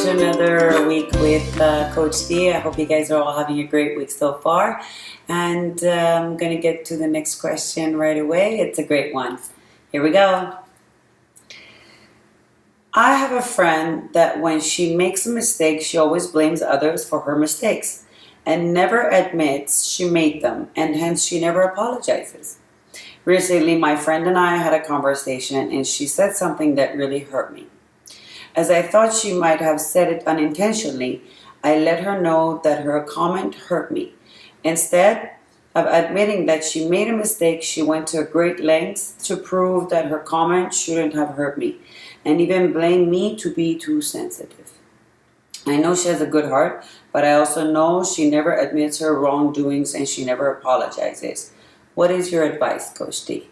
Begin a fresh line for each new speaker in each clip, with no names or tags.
to another week with Coach D. I hope you guys are all having a great week so far. And I'm going to get to the next question right away. It's a great one. Here we go. I have a friend that when she makes a mistake, she always blames others for her mistakes and never admits she made them, and hence she never apologizes. Recently, my friend and I had a conversation and she said something that really hurt me. As I thought she might have said it unintentionally, I let her know that her comment hurt me. Instead of admitting that she made a mistake, she went to great lengths to prove that her comment shouldn't have hurt me, and even blamed me to be too sensitive. I know she has a good heart, but I also know she never admits her wrongdoings and she never apologizes. What is your advice, Coach D?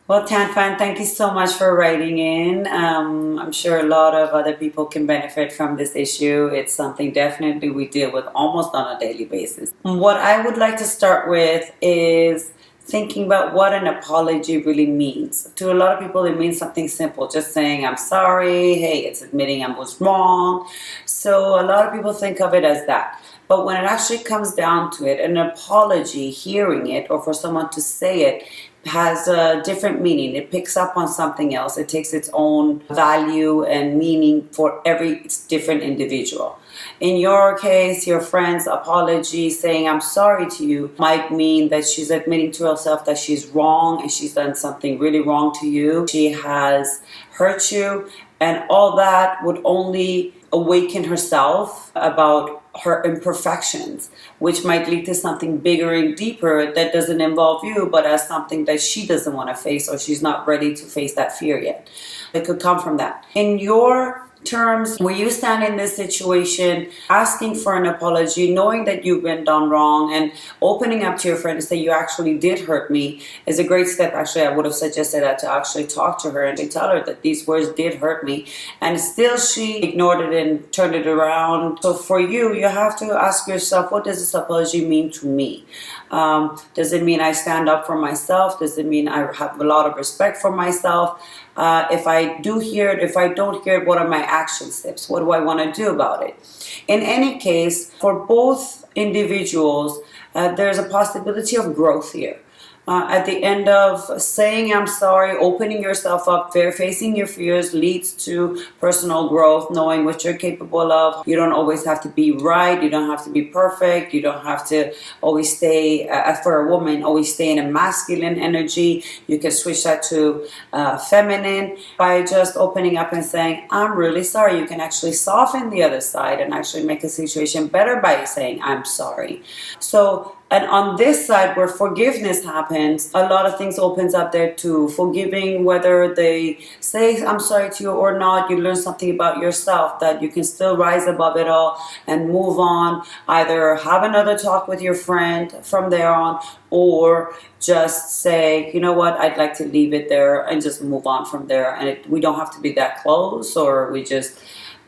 Well, Tanfan, thank you so much for writing in. I'm sure a lot of other people can benefit from this issue. It's something definitely we deal with almost on a daily basis. What I would like to start with is thinking about what an apology really means. To a lot of people, it means something simple, just saying, I'm sorry, hey, it's admitting I was wrong. So a lot of people think of it as that. But when it actually comes down to it, an apology, hearing it, or for someone to say it, has a different meaning. It picks up on something else. It takes its own value and meaning for every different individual. In your case, your friend's apology, saying I'm sorry to you, might mean that she's admitting to herself that she's wrong and she's done something really wrong to you. She has hurt you, and all that would only awaken herself about her imperfections, which might lead to something bigger and deeper that doesn't involve you, but as something that she doesn't want to face, or she's not ready to face that fear yet. It could come from that. In your terms, where you stand in this situation, asking for an apology, knowing that you've been done wrong, and opening up to your friend and say you actually did hurt me is a great step. Actually, I would have suggested that, to actually talk to her and to tell her that these words did hurt me, and still she ignored it and turned it around. So for you, you have to ask yourself, what does this apology mean to me? Does it mean I stand up for myself? Does it mean I have a lot of respect for myself? If I do hear it, if I don't hear it, what are my action steps? What do I want to do about it? In any case, for both individuals, there's a possibility of growth here. At the end of saying I'm sorry, opening yourself up, facing your fears leads to personal growth, knowing what you're capable of. You don't always have to be right. You don't have to be perfect. You don't have to always stay, for a woman, always stay in a masculine energy. You can switch that to feminine by just opening up and saying, I'm really sorry. You can actually soften the other side and actually make a situation better by saying, I'm sorry. So, and on this side where forgiveness happens, a lot of things opens up there too. Forgiving, whether they say I'm sorry to you or not, you learn something about yourself, that you can still rise above it all and move on. Either have another talk with your friend from there on, or just say, you know what, I'd like to leave it there and just move on from there. And we don't have to be that close, or we just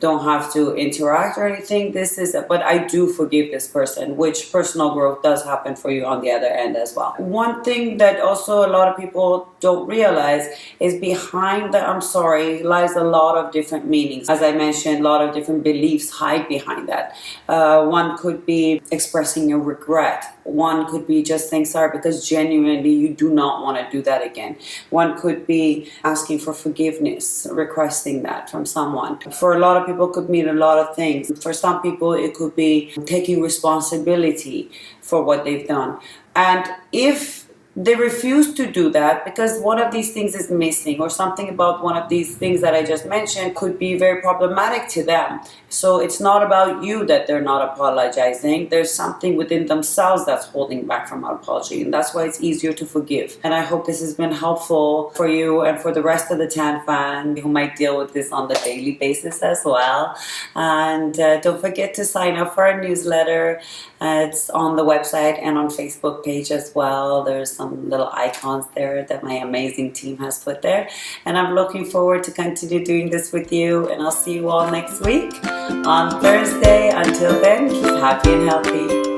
don't have to interact or anything. But I do forgive this person, which personal growth does happen for you on the other end as well. One thing that also a lot of people don't realize is behind the I'm sorry lies a lot of different meanings. As I mentioned, a lot of different beliefs hide behind that. One could be expressing your regret. One could be just saying sorry because genuinely you do not want to do that again. One could be asking for forgiveness, requesting that from someone. For a lot of people, it could mean a lot of things. For some people, it could be taking responsibility for what they've done. And if they refuse to do that because one of these things is missing, or something about one of these things that I just mentioned could be very problematic to them. So it's not about you that they're not apologizing. There's something within themselves that's holding back from apology, and that's why it's easier to forgive. And I hope this has been helpful for you and for the rest of the Tan fan who might deal with this on the daily basis as well. And don't forget to sign up for our newsletter. It's on the website and on Facebook page as well. There's some little icons there that my amazing team has put there. And I'm looking forward to continue doing this with you. And I'll see you all next week on Thursday. Until then, keep happy and healthy.